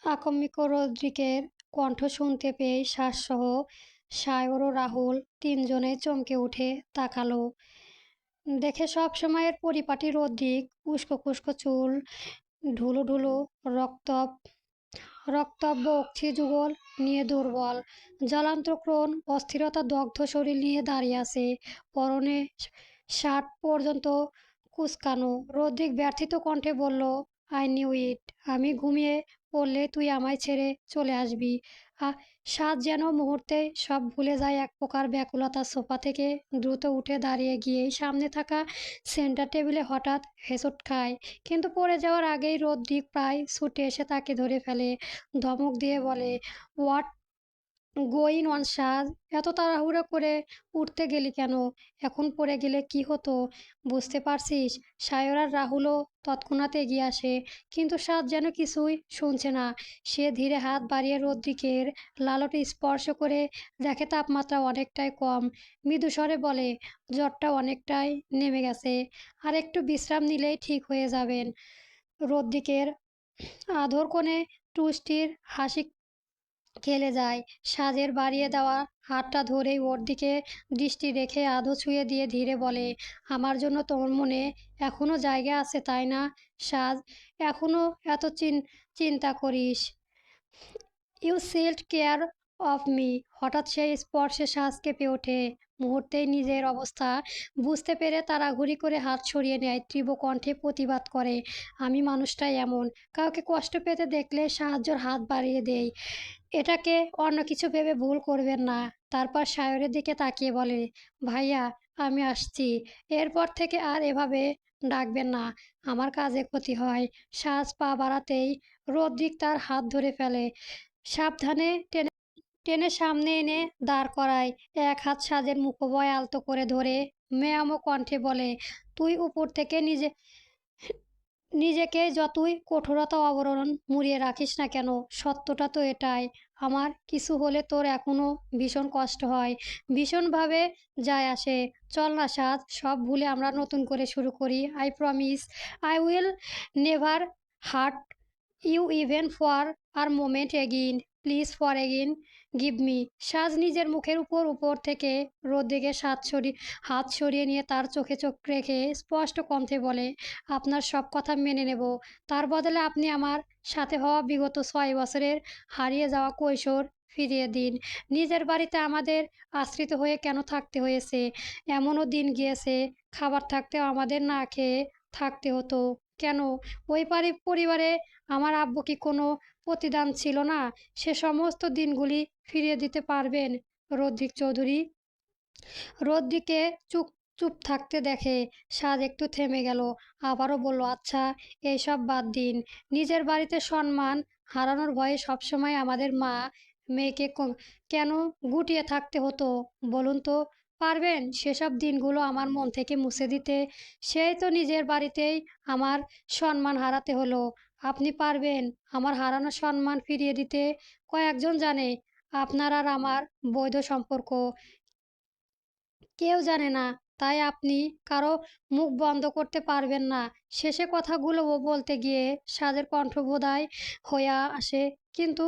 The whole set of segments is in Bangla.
আকম্মিক রদ্রিকের কণ্ঠ শুনতে পেয়ে শ্বাসসহ সায়র ও রাহুল তিনজনে চমকে উঠে তাকালো। দেখে সব সময়ের পরিপাটি রদ্রিক, উস্কো খুস্কো চুল, ঢুলু ঢুলু রক্তব রক্তব্য অক্ষি যুগল নিয়ে দুর্বল, জলান্তক্রণ অস্থিরতা দগ্ধ শরীর নিয়ে দাঁড়িয়ে আছে। পরনে শার্ট পর্যন্ত কুঁচকানো। রদ্রিক ব্যর্থিত কণ্ঠে বলল, আই নিউ ইট। আমি ঘুমিয়ে পড়লে তুই আমায় ছেড়ে চলে আসবি। সাজ যেন মুহূর্তে সব ভুলে যায়। এক প্রকার ব্যাকুলতা। সোফা থেকে দ্রুত উঠে দাঁড়িয়ে গিয়েই সামনে থাকা সেন্টার টেবিলে হঠাৎ হেঁচট খায়, কিন্তু পড়ে যাওয়ার আগেই রদ্রিক প্রায় ছুটে এসে তাকে ধরে ফেলে। ধমক দিয়ে বলে, হোয়াট গোয়িং অন সাজ? এত তাড়াহুড়ো করে উঠতে গেলি কেন? এখন পড়ে গেলে কি হতো বুঝতে পারছিস? সায়র আর রাহুলও তৎক্ষণাৎ এগিয়ে আসে, কিন্তু সাজ যেন কিছুই শুনছে না। সে ধীরে হাত বাড়িয়ে রদ্রিকের লালটে স্পর্শ করে দেখে তাপমাত্রা অনেকটাই কম। মৃদু স্বরে বলে, জ্বরটা অনেকটাই নেমে গেছে, আর একটু বিশ্রাম নিলেই ঠিক হয়ে যাবেন। রদ্রিকের আধর কোণে টুসটির হাসি খেলে যায়। সাজের বাড়িয়ে দেওয়া হাতটা ধরেই ওর দিকে দৃষ্টি রেখে আধো ছুঁয়ে দিয়ে ধীরে বলে, আমার জন্য তোমার মনে এখনো জায়গা আছে, তাই না সাজ? এখনো এত চিন্তা করিস? ইউ সিল্ড কেয়ার অফ মি। হঠাৎ সেই স্পর্শে শ্বাস কেঁপে ওঠে। মুহূর্তেই নিজের অবস্থা বুঝতে পেরে তাড়াহুড়ি করে হাত সরিয়ে নেয়, তীব্র কণ্ঠে প্রতিবাদ করে, আমি মানুষটাই এমন, কাউকে কষ্ট পেতে দেখলে সাহায্যের হাত বাড়িয়ে দেই। এটাকে অন্য কিছু ভেবে ভুল করবেন না। তারপর সায়রের দিকে তাকিয়ে বলে, ভাইয়া আমি আসছি। এরপর থেকে আর এভাবে ডাকবেন না, আমার কাজে ক্ষতি হয়। সাজ পা বাড়াতেই রদ্রিক তার হাত ধরে ফেলে, সাবধানে টেনে টেনে সামনে এনে দাঁড় করায়। এক হাত সাজের মুখোভয় আলতো করে ধরে মেয়ামো কণ্ঠে বলে, তুই উপর থেকে নিজেকে যতই কঠোরতা অবলম্বন মুড়িয়ে রাখিস না কেন, সত্যটা তো এটাই। আমার কিছু হলে তোর এখনো ভীষণ কষ্ট হয়, ভীষণভাবে যায় আসে। চল না সাজ, সব ভুলে আমরা নতুন করে শুরু করি। I promise I will never hurt you even for a moment again. Please for again give me. Saj নিজের মুখের উপর থেকে রোদ্রিকের হাত সরিয়ে নিয়ে তার চোখে চোখ রেখে স্পষ্ট কণ্ঠে বলে, আপনার সব কথা মেনে নেব, তার বদলে আপনি আমার সাথে হওয়া বিগত 6 বছরের হারিয়ে যাওয়া কৈশোর ফিরিয়ে দিন। নিজের বাড়িতে আমাদের আশ্রিত হয়ে কেন থাকতে হয়েছে? এমনও দিন গিয়েছে খাবার থাকতেও আমাদের না খেয়ে থাকতে হতো কেন? ওই পরিবারে আমার আব্বু কি কোনো প্রতিদান ছিল না? সে সমস্ত দিনগুলি ফিরিয়ে দিতে পারবেন রদ্রিক চৌধুরী? রোদ্রিকে চুপ চুপ থাকতে দেখে সাজ একটু থেমে গেল, আবারও বলল, আচ্ছা এইসব বাদ দিন। নিজের বাড়িতে সম্মান হারানোর ভয়ে সবসময় আমাদের মা মেয়েকে কেন গুটিয়ে থাকতে হতো বলুন তো? পারবেন সেসব দিনগুলো আমার মন থেকে মুছে দিতে? সেই তো নিজের বাড়িতেই আমার সম্মান হারাতে হলো। আপনি পারবেন আমার হারানো সম্মান ফিরিয়ে দিতে? কয়েকজন জানে আপনার আর আমার বৈধ সম্পর্ক? কেউ জানে না। তাই আপনি কারো মুখ বন্ধ করতে পারবেন না। শেষে কথাগুলো ও বলতে গিয়ে সাজের কণ্ঠ ভোঁদায় হইয়া আসে, কিন্তু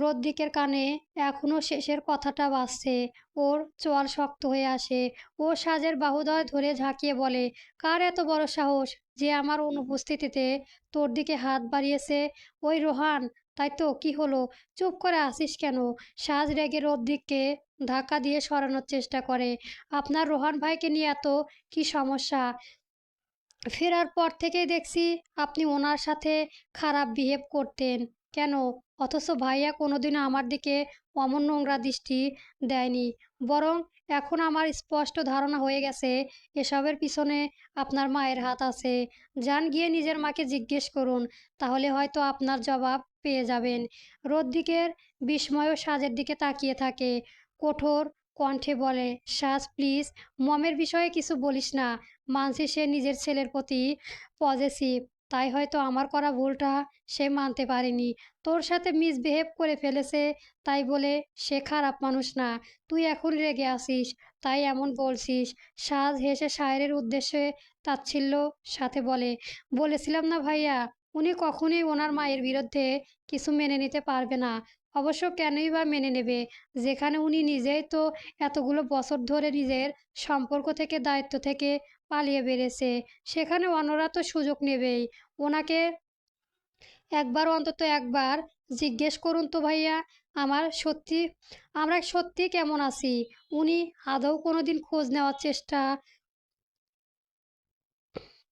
রদ্রিকের কানে এখনো শেষের কথাটা বাজছে। ওর চোয়াল শক্ত হয়ে আসে। ও সাজের বাহুদয় ধরে ঝাঁকিয়ে বলে, কার এত বড় সাহস যে আমার অনুপস্থিতিতে তোর দিকে হাত বাড়িয়েছে? ওই রোহান। তাই তো, কি হলো? চুপ করে আসিস কেন? সাজ রেগে রদ্রিককে ধাক্কা দিয়ে সরানোর চেষ্টা করে। আপনার রোহান ভাইকে নিয়ে এত কি সমস্যা? ফেরার পর থেকেই দেখছি আপনি ওনার সাথে খারাপ বিহেভ করতেন। কেন? অথচ ভাইয়া কোনোদিনও আমার দিকে অমন নোংরা দৃষ্টি দেয়নি। বরং এখন আমার স্পষ্ট ধারণা হয়ে গেছে এসবের পিছনে আপনার মায়ের হাত আছে। যান গিয়ে নিজের মাকে জিজ্ঞেস করুন, তাহলে হয়তো আপনার জবাব পেয়ে যাবেন। রদ্রিকের বিস্ময় সাজের দিকে তাকিয়ে থাকে। কঠোর কণ্ঠে বলে, সাজ প্লিজ, মমের বিষয়ে কিছু বলিস না। মানছি সে নিজের ছেলের প্রতি পজেসিভ, তাই হয়তো আমার করা ভুলটা সে মানতে পারেনি। তোর সাথে মিসবিহেভ করে ফেলেছে, তাই বলে সে খারাপ মানুষ না। তুই এখন রেগে আসিস, তাই এমন বলছিস। সাজ হেসে সায়রের উদ্দেশ্যে তাচ্ছিল্য সাথে বলে, বলেছিলাম না ভাইয়া, উনি কখনোই ওনার মায়ের বিরুদ্ধে কিছু মেনে নিতে পারবে না। অবশ্য কেনই বা মেনে নেবে, যেখানে উনি নিজেই তো এতগুলো বছর ধরে নিজের সম্পর্ক থেকে, দায়িত্ব থেকে পালিয়ে বেড়েছে। সেখানে অন্যরা তো সুযোগ নেবেই। ওনাকে অন্তত একবার জিজ্ঞেস করুন তো ভাইয়া, আমার সত্যি আমরা সত্যি কেমন আছি। উনি আদৌ কোনোদিন খোঁজ নেওয়ার চেষ্টা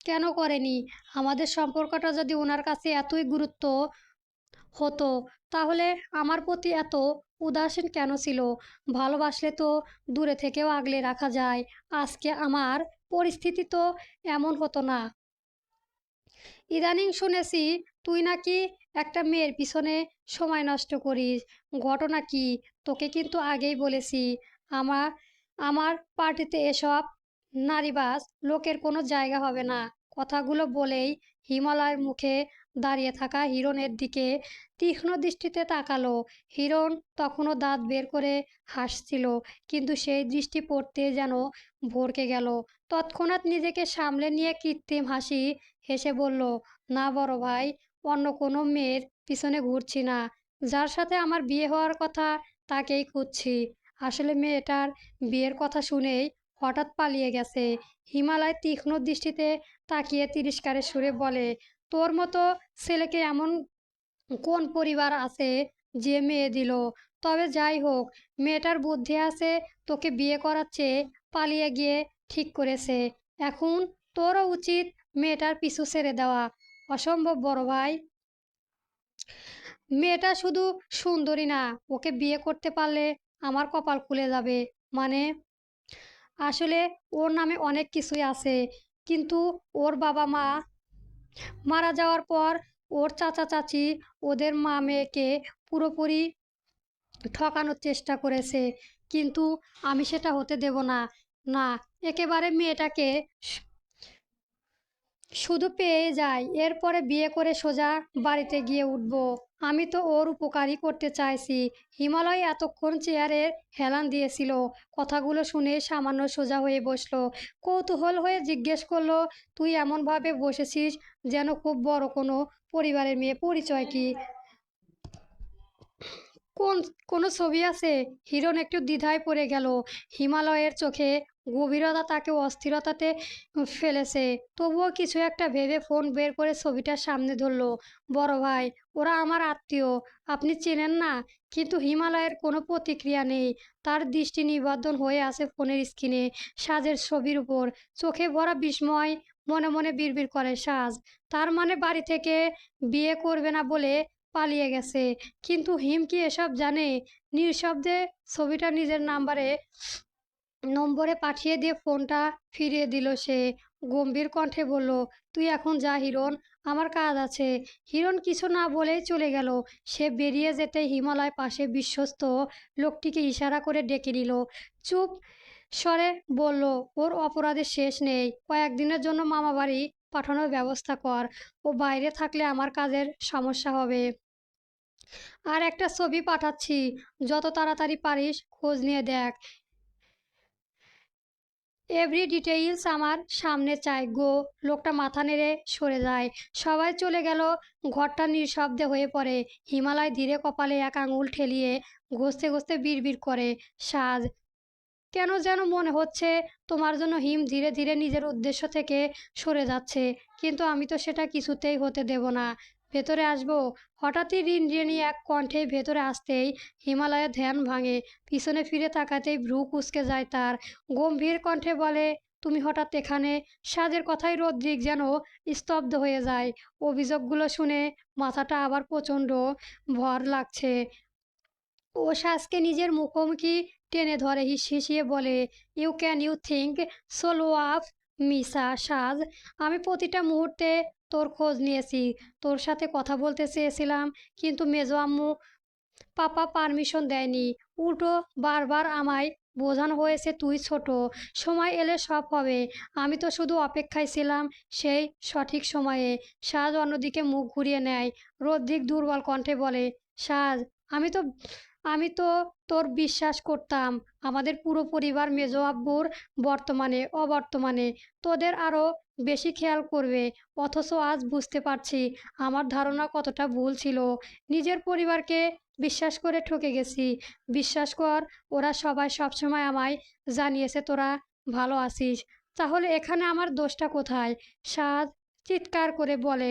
কেন করেনি? আমাদের সম্পর্কটা যদি ওনার কাছে এতই গুরুত্ব হতো, তাহলে আমার প্রতি এত উদাসীন কেন ছিল? ভালোবাসলে তো দূরে থেকেও আগলে রাখা যায়। আজকে আমার পরিস্থিতি তো এমন হতো না। ইদানিং শুনেছি তুই নাকি একটা মেয়ের পিছনে সময় নষ্ট করিস। ঘটনা কি? তোকে কিন্তু আগেই বলেছি, আমার আমার পার্টিতে এসব নারীবাজ লোকের কোনো জায়গা হবে না। কথাগুলো বলেই হিমালয়ের মুখে দাঁড়িয়ে থাকা হিরণের দিকে তীক্ষ্ণ দৃষ্টিতে তাকালো। হিরণ তখনও দাঁত বের করে হাসছিল, কিন্তু সেই দৃষ্টি পড়তে যেন ভড়কে গেল। তৎক্ষণাৎ নিজেকে সামলে নিয়ে কৃত্রিম হাসি হেসে বলল, না বড় ভাই, অন্য কোনো মেয়ের পিছনে ঘুরছি না। যার সাথে আমার বিয়ে হওয়ার কথা তাকেই খুঁজছি। আসলে মেয়েটার বিয়ের কথা শুনেই হঠাৎ পালিয়ে গেছে। হিমালয় তীক্ষ্ণ দৃষ্টিতে তাকিয়ে তিরস্কারের সুরে বলে, তোর মতো ছেলেকে এমন কোন পরিবার আছে যে মেয়ে দিল? তবে যাই হোক, মেয়েটার বুদ্ধি আছে, তোকে বিয়ে করার চেয়ে পালিয়ে গিয়ে ঠিক করেছে। এখন তোরও উচিত মেয়েটার পিছু ছেড়ে দেওয়া। অসম্ভব বড় ভাই। মেয়েটা শুধু সুন্দরী না, ওকে বিয়ে করতে পারলে আমার কপাল খুলে যাবে। মানে, আসলে ওর নামে অনেক কিছুই আছে, কিন্তু ওর বাবা মা মারা যাওয়ার পর ওর চাচা চাচি ওদের মা মেয়েকে পুরোপুরি ঠকানোর চেষ্টা করেছে। কিন্তু আমি সেটা হতে দেব না। না, একেবারে মেয়েটাকে শুধু পেয়ে যাই, এরপরে বিয়ে করে সোজা বাড়িতে গিয়ে উঠব। আমি তো ওর উপকারই করতে চাইছি। হিমালয় এতক্ষণ চেয়ারের হেলান দিয়েছিল, কথাগুলো শুনে সামান্য সোজা হয়ে বসলো। কৌতূহল হয়ে জিজ্ঞেস করলো, তুই এমনভাবে বসেছিস যেন খুব বড় কোনো পরিবারের মেয়ে। পরিচয় কি? কোন কোনো ছবি আছে? হিরণ একটু দ্বিধায় পড়ে গেল। হিমালয়ের চোখে গভীরতা তাকে অস্থিরতাতে ফেলেছে। তবুও কিছু একটা ভেবে ফোন বের করে ছবিটার সামনে ধরলো। বড় ভাই, ওরা আমার আত্মীয়, আপনি চেনেন না? কিন্তু হিমালয়ের কোনো প্রতিক্রিয়া নেই। তার দৃষ্টি নিবদ্ধ হয়ে আছে ফোনের স্ক্রিনে, সাজের ছবির উপর। চোখে ভরা বিস্ময়, মনে মনে বিড়বিড় করে, সাজ তার মানে বাড়ি থেকে বিয়ে করবে না বলে পালিয়ে গেছে? কিন্তু হিম কি এসব জানে? নিঃশব্দে ছবিটা নিজের নম্বরে পাঠিয়ে দিয়ে ফোনটা ফিরিয়ে দিল সে। গম্ভীর কণ্ঠে বলল, তুই এখন যা হিরণ, আমার কাজ আছে। হিরণ কিছু না বলেই চলে গেল। সে বেরিয়ে যেতেই হিমালয় পাশে বিশ্বস্ত লোকটিকে ইশারা করে ডেকে নিল। চুপ স্বরে বলল, ওর অপরাধের শেষ নেই। কয়েকদিনের জন্য মামাবাড়ি পাঠানোর ব্যবস্থা কর। ও বাইরে থাকলে আমার কাজের সমস্যা হবে। আর একটা ছবি পাঠাচ্ছি, যত তাড়াতাড়ি পারিস খোঁজ নিয়ে দেখ। এভরি ডিটেইলস আমার সামনে চাই গো। লোকটা মাথা নেড়ে সরে যায়। সবাই চলে গেল। ঘরটা নিঃশব্দে হয়ে পড়ে। হিমালয় ধীরে কপালে এক আঙুল ঠেলিয়ে ঘষতে ঘষতে বিড়বিড় করে, সাজ, কেন যেন মনে হচ্ছে তোমার জন্য হিম ধীরে ধীরে নিজের উদ্দেশ্য থেকে সরে যাচ্ছে। কিন্তু আমি তো সেটা কিছুতেই হতে দেব না। ভেতরে আসবো? হঠাৎই রিনরিনি এক কণ্ঠে ভেতরে আসতেই হিমালয়ের ধ্যান ভাঙে। পিছনে ফিরে তাকাতেই ভ্রু কুঁচকে যায় তার। গম্ভীর কণ্ঠে বলে, তুমি হঠাৎ এখানে? সাজের কথায় রদ্রিক যেন স্তব্ধ হয়ে যায়। অভিযোগগুলো শুনে মাথাটা আবার প্রচণ্ড ভর লাগছে। ও সাজকে নিজের মুখোমুখি টেনে ধরে হিসিয়ে বলে, you think so low of me Saj. আমি প্রতিটা মুহূর্তে তোর খোঁজ নিয়েছি, তোর সাথে কথা বলতে চেয়েছিলাম, কিন্তু মেজো আম্মু পাপা পারমিশন দেয়নি। উল্টো বারবার আমায় বোঝানো হয়েছে তুই ছোট, সময় এলে সব হবে। আমি তো শুধু অপেক্ষায় ছিলাম সেই সঠিক সময়ে। সাজ অন্যদিকে মুখ ঘুরিয়ে নেয়। রদ্রিক দুর্বল কণ্ঠে বলে, সাজ, আমি তো আমি তো তোর বিশ্বাস করতাম। আমাদের পুরো পরিবার মেজো আব্বুর বর্তমানে অবর্তমানে তোদের আরও বেশি খেয়াল করবে। অথচ আজ বুঝতে পারছি আমার ধারণা কতটা ভুল ছিল। নিজের পরিবারকে বিশ্বাস করে ঠকে গেছি। বিশ্বাস কর, ওরা সবাই সবসময় আমায় জানিয়েছে তোরা ভালো আছিস। তাহলে এখানে আমার দোষটা কোথায়? সাদ চিৎকার করে বলে,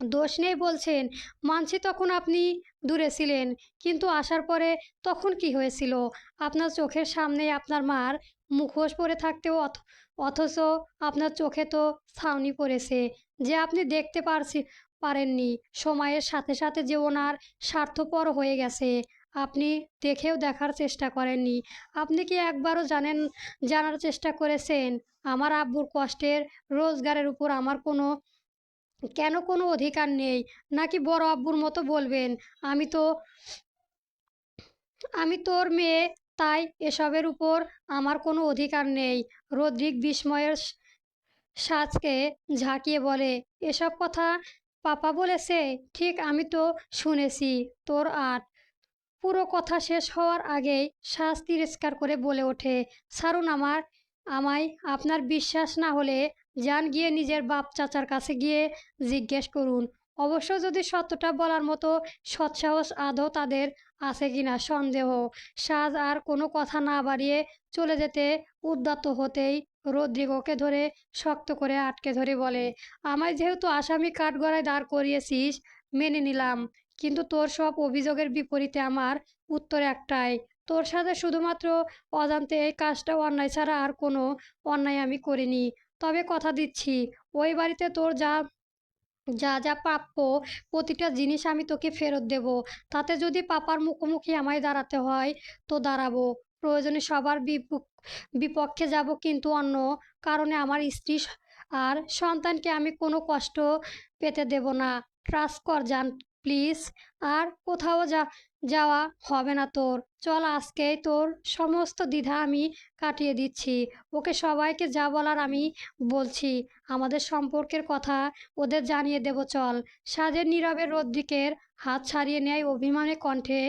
দোষ নেই বলছেন? মানছি তখন আপনি দূরে ছিলেন, কিন্তু আসার পরে তখন কি হয়েছিল? আপনার চোখের সামনেই আপনার মার মুখোশ পরে থাকতেও অথচ আপনার চোখে তো ছাউনি পড়েছে যে আপনি দেখতে পারেননি। সময়ের সাথে সাথে যে ওনার স্বার্থপর হয়ে গেছে, আপনি দেখেও দেখার চেষ্টা করেননি। আপনি কি একবারও জানার চেষ্টা করেছেন আমার আব্বুর কষ্টের রোজগারের উপর আমার কেন কোনো অধিকার নেই? নাকি বড় আব্বুর মতো বলবেন, আমি তো আমি তোর মেয়ে, তাই এসবের উপর আমার কোনো অধিকার নেই? রদ্রিক বিস্ময়ের সাজকে ঝাঁকিয়ে বলে, এসব কথা পাপা বলেছে? ঠিক, আমি তো শুনেছি। তোর আর পুরো কথা শেষ হওয়ার আগেই সাজ তিরস্কার করে বলে ওঠে, ছাড়ুন আমায়। আপনার বিশ্বাস না হলে যান গিয়ে নিজের বাপ চাচার কাছে গিয়ে জিজ্ঞেস করুন। অবশ্য যদি সত্যটা বলার মতো সৎসাহস আদৌ তাদের আছে কিনা সন্দেহ। সাজ আর কোনো কথা না বাড়িয়ে চলে যেতে উদ্যত হতেই রদ্রিগোকে ধরে শক্ত করে আটকে ধরে বলে, আমায় যেহেতু আসামি কাঠগড়ায় দাঁড় করিয়েছিস, মেনে নিলাম। কিন্তু তোর সব অভিযোগের বিপরীতে আমার উত্তর একটাই, তোর সাথে শুধুমাত্র অজান্তে এই কাজটা অন্যায় ছাড়া আর কোনো অন্যায় আমি করিনি। তবে কথা দিচ্ছি, ওই বাড়িতে তোর যা যা যা প্রাপ্য প্রতিটা জিনিস আমি তোকে ফেরত দেব। তাতে যদি পাপার মুখোমুখি আমায় দাঁড়াতে হয় তো দাঁড়াবো। প্রয়োজনে সবার বিপক্ষে যাব, কিন্তু অন্য কারণে আমার স্ত্রী আর সন্তানকে আমি কোনো কষ্ট পেতে দেব না। ট্রাস্ট কর জান, প্লিজ। আর কোথাও যাওয়া হবে না তোর। চল, আজকেই তোর সমস্ত দ্বিধা আমি কাটিয়ে দিচ্ছি। ওকে সবাইকে যা বলার আমি বলছি। আমাদের সম্পর্কের কথা ওদের জানিয়ে দেব, চল। সাজের নীরবে রদ্রিকের হাত ছাড়িয়ে নেয় অভিমানে কণ্ঠে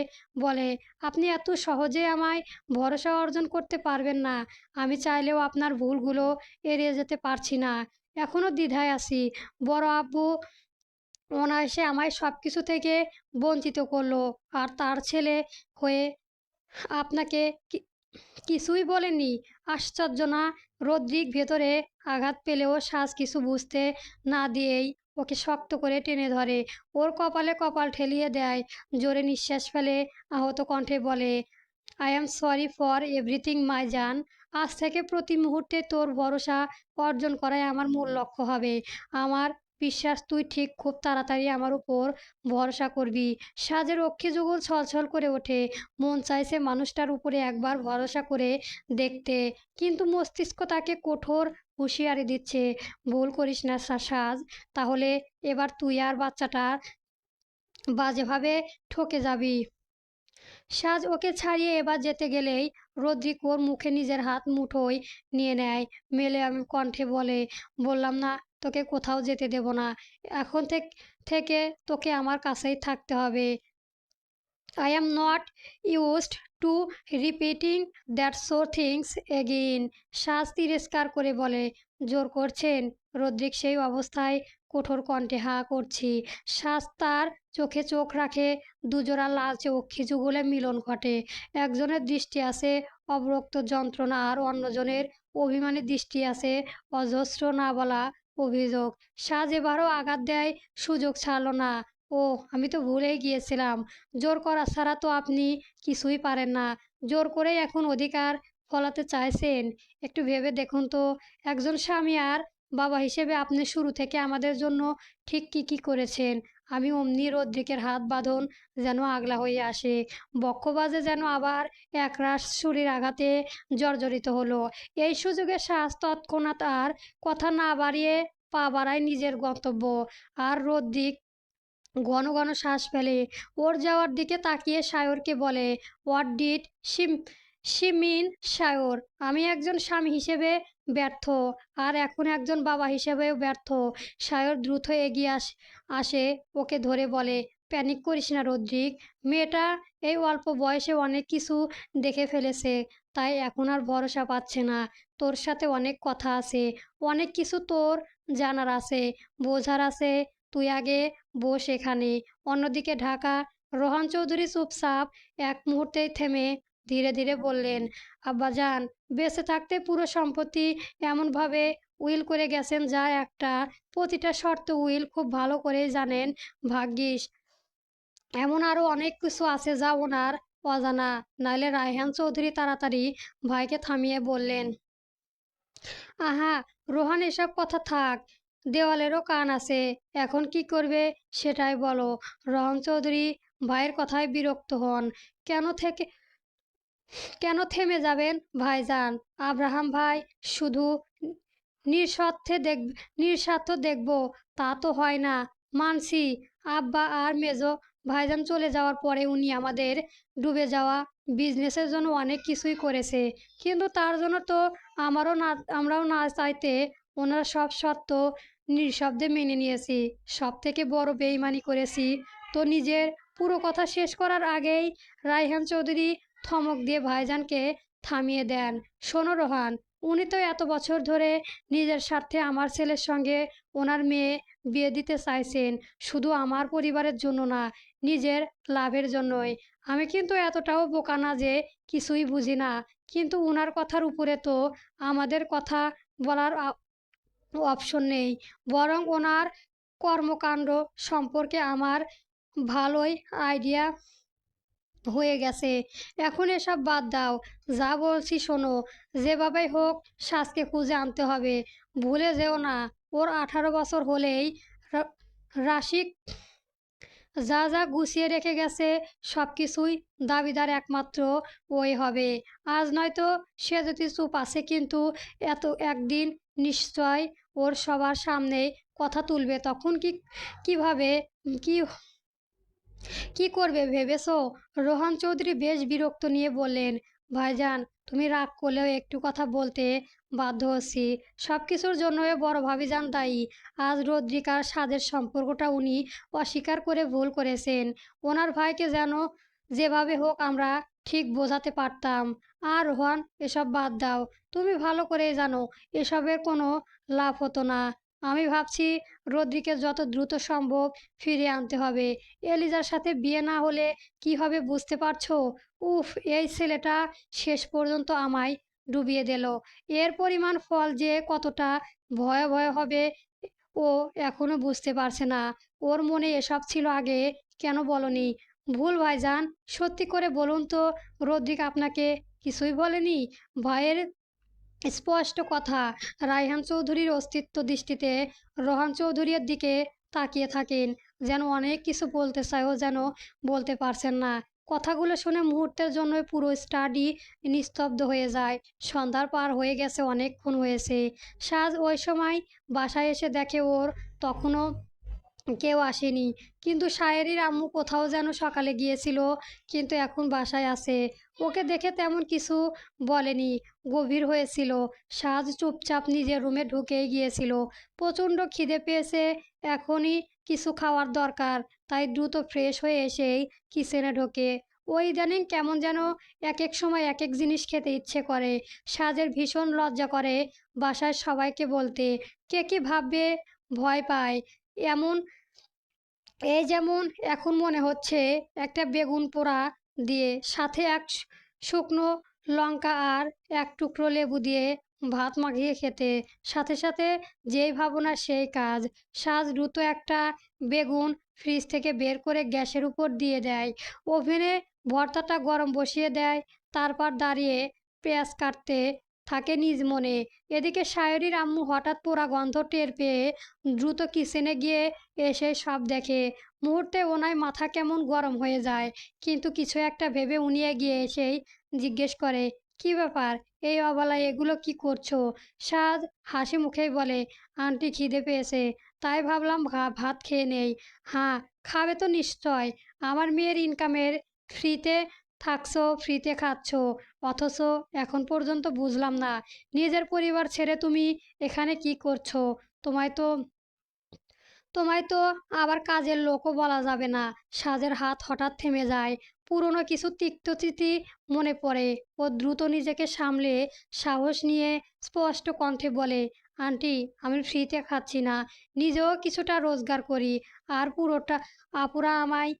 বলে, আপনি এত সহজে আমায় ভরসা অর্জন করতে পারবেন না। আমি চাইলেও আপনার ভুলগুলো এড়িয়ে যেতে পারছি না। এখনো দ্বিধায় আছি। বড় আব্বু অনায়াসে আমায় সব কিছু থেকে বঞ্চিত করলো, আর তার ছেলে হয়ে আপনাকে কিছুই বলেনি? আশ্চর্য না? রদ্রিক ভেতরে আঘাত পেলেও সাজ কিছু বুঝতে না দিয়েই ওকে শক্ত করে টেনে ধরে, ওর কপালে কপাল ঠেলিয়ে দেয়। জোরে নিঃশ্বাস ফেলে আহত কণ্ঠে বলে, I am sorry for everything my জান। আজ থেকে প্রতি মুহূর্তে তোর ভরসা অর্জন করাই আমার মূল লক্ষ্য হবে। আমার বিশ্বাস তুই ঠিক খুব তাড়াতাড়ি আমার উপর ভরসা করবি। সাজের অক্ষি যুগল ছলছল করে ওঠে। মন চাইছে মানুষটার উপরে একবার ভরসা করে দেখতে, কিন্তু মস্তিষ্ক তাকে কঠোর হুঁশিয়ারি দিচ্ছে, ভুল করিস না সাজ, তাহলে এবার তুই আর বাচ্চাটা বাজেভাবে ঠকে যাবি। সাজ ওকে ছাড়িয়ে এবার যেতে গেলেই রদ্রিক ওর মুখে নিজের হাত মুঠোয় নিয়ে নেয়। মেলে আমি কণ্ঠে বলে, বললাম না তোকে কোথাও যেতে দেব না। এখন থেকে তোকে আমার কাছেই থাকতে হবে। I am not used to repeating that sort things again. সাজ তিরস্কার করে বলে, জোর করছেন? রদ্রিক সেই অবস্থায় কঠোর কণ্ঠে হাঁ করছি। সাজ তার চোখে চোখ রাখে, দুজোড়া লালচে অক্ষি যুগলে মিলন ঘটে। একজনের দৃষ্টি আছে অবরক্ত যন্ত্রণা, আর অন্যজনের অভিমানী দৃষ্টি আছে অজস্র না বলা অভিযোগ। সাজ এবারও আঘাত দেয়, সুযোগ ছাড়ল না। ও, আমি তো ভুলেই গিয়েছিলাম। জোর করা ছাড়া তো আপনি কিছুই পারেন না। জোর করেই এখন অধিকার ফলাতে চাইছেন? একটু ভেবে দেখুন তো, একজন স্বামী আর বাবা হিসেবে আপনি শুরু থেকে আমাদের জন্য ঠিক কী করেছেন। আমি অমনি রদ্রিকের হাত বাঁধন যেন আগলা হয়ে আসে, বক্ষবাজে যেন আবার একরাশ ছুরির আঘাতে জর্জরিত হলো। এই সুযোগে সাহস তৎক্ষণাৎ আর কথা না বাড়িয়ে পা বাড়ায় নিজের গন্তব্য। আর রদ্রিক ঘন ঘন শ্বাস ফেলে। ওর যাওয়ার দিকে তাকিয়ে সায়রকে বলে, হোয়াট ডিড শি শি মিন সায়র? আমি একজন স্বামী হিসেবে ব্যর্থ, আর এখন একজন বাবা হিসেবেও ব্যর্থ। সায়র দ্রুত এগিয়ে আসে, ওকে ধরে বলে, প্যানিক করিস না রদ্রিক। মেয়েটা এই অল্প বয়সে অনেক কিছু দেখে ফেলেছে, তাই এখন আর ভরসা পাচ্ছে না। তোর সাথে অনেক কথা আছে, অনেক কিছু তোর জানার আছে, বোঝার আছে। তুই আগে বস এখানে। অন্যদিকে ঢাকা। রোহান চৌধুরী চুপচাপ এক মুহূর্তেই থেমে ধীরে ধীরে বললেন, আব্বাজান বেঁচে থাকতে পুরো সম্পত্তি এমনভাবে উইল করে গেছেন যা একটা প্রতিটা শর্ত উইল খুব ভালো করেই জানেন। ভাগ্যিস এমন আরো অনেক কিছু আছে যা ওনার অজানা, নাইলে রায়হান চৌধুরী তাড়াতাড়ি ভাইকে থামিয়ে বললেন, আহা রোহান এসব কথা থাক, দেওয়ালেরও কান আছে, এখন কি করবে সেটাই বলো। রোহন চৌধুরী ভাইয়ের কথায় বিরক্ত হন। কেন থেকে কেন থেমে যাবেন ভাইজান? আব্রাহাম ভাই শুধু নিঃস্বার্থে দেখ নিঃস্বার্থ দেখব তা তো হয় না। মানছি আব্বা আর মেজো ভাইজান চলে যাওয়ার পরে উনি আমাদের ডুবে যাওয়া বিজনেসের জন্য অনেক কিছুই করেছে, কিন্তু তার জন্য তো আমরাও না চাইতে ওনার সব শর্ত নিঃশব্দে মেনে নিয়েছি। সব থেকে বড় বেইমানি করেছি তো নিজের পুরো কথা শেষ করার আগেই রায়হান চৌধুরী থমক দিয়ে ভাইজানকে থামিয়ে দেন। শোনো রোহান, উনি তো এত বছর ধরে নিজের স্বার্থে আমার ছেলের সঙ্গে ওনার মেয়ে বিয়ে দিতে চাইছেন, শুধু আমার পরিবারের জন্য না, নিজের লাভের জন্যই। আমি কিন্তু এতটাও বোকা না যে কিছুই বুঝি না, কিন্তু ওনার কথার উপরে তো আমাদের কথা বলার অপশন নেই। বরং ওনার কর্মকাণ্ড সম্পর্কে আমার ভালোই আইডিয়া হয়ে গেছে। এখন এসব বাদ দাও, যা বলছি শোনো। যেভাবেই হোক সাজকে খুঁজে আনতে হবে। ভুলে যেও না ওর 18 বছর হলেই রা- রাশিক যা যা গুছিয়ে রেখে গেছে সব কিছুই দাবিদার একমাত্র ওই হবে। আজ নয়তো সে যদি চুপ আছে, কিন্তু এত একদিন নিশ্চয় ওর সবার সামনে কথা তুলবে। তখন কিভাবে কি কি করবে ভেবেছো? রোহান চৌধুরী বেশ বিরক্ত নিয়ে বললেন, ভাইজান তুমি রাগ করলেও একটু কথা বলতে বাধ্য হচ্ছি। সব কিছুর জন্য বড় ভাবিজান দায়ী। আজ রদ্রিকার সাজের সম্পর্কটা উনি অস্বীকার করে ভুল করেছেন। ওনার ভাইকে যেন যেভাবে হোক আমরা ঠিক বোঝাতে পারতাম। আর রোহান এসব বাদ দাও, তুমি ভালো করে জানো এসবের কোনো লাভ হতো না। আমি ভাবছি রদ্রিকে যত দ্রুত সম্ভব ফিরিয়ে আনতে হবে। এলিজার সাথে বিয়ে না হলে কি হবে বুঝতে পারছো? উফ, এই ছেলেটা শেষ পর্যন্ত আমায় ডুবিয়ে দিল। এর পরিমাণ ফল যে কতটা ভয়াবহ হবে ও এখনো বুঝতে পারছে না। ওর মনে এসব ছিল আগে কেন বলনি? ভুল ভাইজান, সত্যি করে বলুন তো, রদ্রিক আপনাকে কিছুই বলেনি? ভাইয়ের স্পষ্ট কথা। রায়হান চৌধুরীর অস্তিত্ব দৃষ্টিতে রোহান চৌধুরীর দিকে তাকিয়ে থাকেন, যেন অনেক কিছু বলতে চায়ও যেন বলতে পারছেন না। কথাগুলো শুনে মুহূর্তের জন্য পুরো স্টাডি নিস্তব্ধ হয়ে যায়। সন্ধ্যার পার হয়ে গেছে, অনেকক্ষণ হয়েছে। সাজ ওই সময় বাসায় এসে দেখে ওর তখনও কেউ আসেনি, কিন্তু সায়েরির আম্মু কোথাও যেন সকালে গিয়েছিল, কিন্তু এখন বাসায় আছে। ওকে দেখে তেমন কিছু বলেনি, গভীর হয়েছিল। সাজ চুপচাপ নিজের রুমে ঢুকেই গিয়েছিল। প্রচণ্ড খিদে পেয়েছে, এখনই কিছু খাওয়ার দরকার। তাই দ্রুত ফ্রেশ হয়ে এসেই কিচেনে ঢোকে। ওই ইদানিং কেমন যেন এক এক সময় এক এক জিনিস খেতে ইচ্ছে করে। সাজের ভীষণ লজ্জা করে বাসায় সবাইকে বলতে। কে কি ভাববে ভয় পায়। এমন এই যেমন এখন মনে হচ্ছে একটা বেগুন পোড়া দিয়ে সাথে এক শুকনো লঙ্কা আর এক টুকরো লেবু দিয়ে ভাত মাখিয়ে খেতে। সাথে সাথে যেই ভাবনা সেই কাজ। সাজ দ্রুত একটা বেগুন ফ্রিজ থেকে বের করে গ্যাসের উপর দিয়ে দেয়। ওভেনে ভর্তাটা গরম বসিয়ে দেয়। তারপর দাঁড়িয়ে পেঁয়াজ কাটতে থাকে নিজ মনে। এদিকে সায়রির আম্মু হঠাৎ পোড়া গন্ধ টের পেয়ে দ্রুত কিচেনে গিয়ে এসে সব দেখে। মুহূর্তে ওনার মাথা কেমন গরম হয়ে যায়, কিন্তু কিছু একটা ভেবে উনি এগিয়ে এসেই জিজ্ঞেস করে, কি ব্যাপার এই অবলায় এগুলো কি করছো? সাজ হাসি মুখেই বলে, আন্টি খিদে পেয়েছে, তাই ভাবলাম ভাত খেয়ে নেই। হ্যাঁ, খাবে তো নিশ্চয়। আমার মেয়ের ইনকামের ফ্রিতে থাকছো, ফ্রিতে খাচ্ছো, অথচ এখন পর্যন্ত বুঝলাম না নিজের পরিবার ছেড়ে তুমি এখানে কি করছো। তোমায় তো তোমায় তো আবার কাজের লোকও বলা যাবে না। সাজের হাত হঠাৎ থেমে যায়। পুরনো কিছু তিক্ত স্মৃতি মনে পড়ে। ও দ্রুত নিজেকে সামলে সাহস নিয়ে স্পষ্ট কণ্ঠে বলে, আন্টি, আমি ফ্রিতে খাচ্ছি না, নিজেও কিছুটা রোজগার করি। আর পুরোটা আপুরা আমায়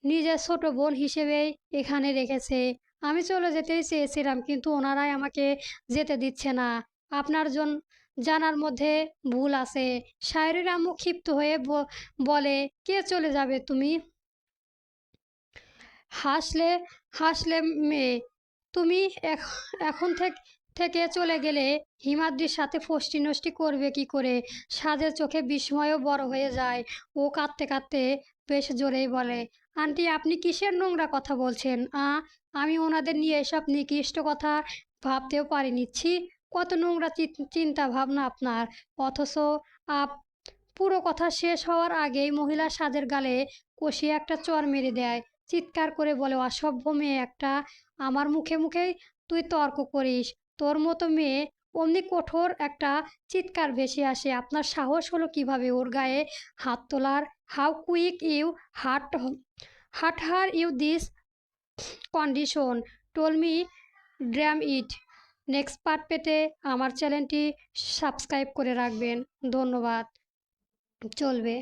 নিজের ছোট বোন হিসেবেই এখানে রেখেছে। আমি চলে যেতেই চেয়েছিলাম, কিন্তু ওনারাই আমাকে যেতে দিচ্ছে না। আপনার জানার মধ্যে ভুল আছে। শায়রির আম্মু ক্ষিপ্ত হয়ে বলে, কে চলে যাবে তুমি? হাসলে হাসলে মেয়ে, তুমি এখন থেকে চলে গেলে হিমাদ্রির সাথে ফষ্টি নষ্টি করবে কি করে? সাজের চোখে বিস্ময়ও বড় হয়ে যায়। ও কাঁদতে কাঁদতে বেশ জোরেই বলে, আন্টি, আপনি কিসের নোংরা কথা বলছেন? আমি ওনাদের নিয়ে এসব নিকৃষ্ট কথা ভাবতেও পারিনি। ছি, কত নোংরা চিন্তা ভাবনা আপনার! অথচ আপ পুরো কথা শেষ হওয়ার আগেই মহিলা সাজের গালে কষিয়ে একটা চড় মেরে দেয়। চিৎকার করে বলে, অসভ্য মেয়ে একটা! আমার মুখে মুখেই তুই তর্ক করিস! তোর মতো মেয়ে অমনি কঠোর একটা চিৎকার ভেসে আসে। আপনার সাহস হলো কিভাবে ওর গায়ে হাত তোলার? How quick you hurt hurt her you this condition? Tell me damn it! Next part পেতে আমার চ্যানেলটি সাবস্ক্রাইব করে রাখবেন। ধন্যবাদ। চলবে।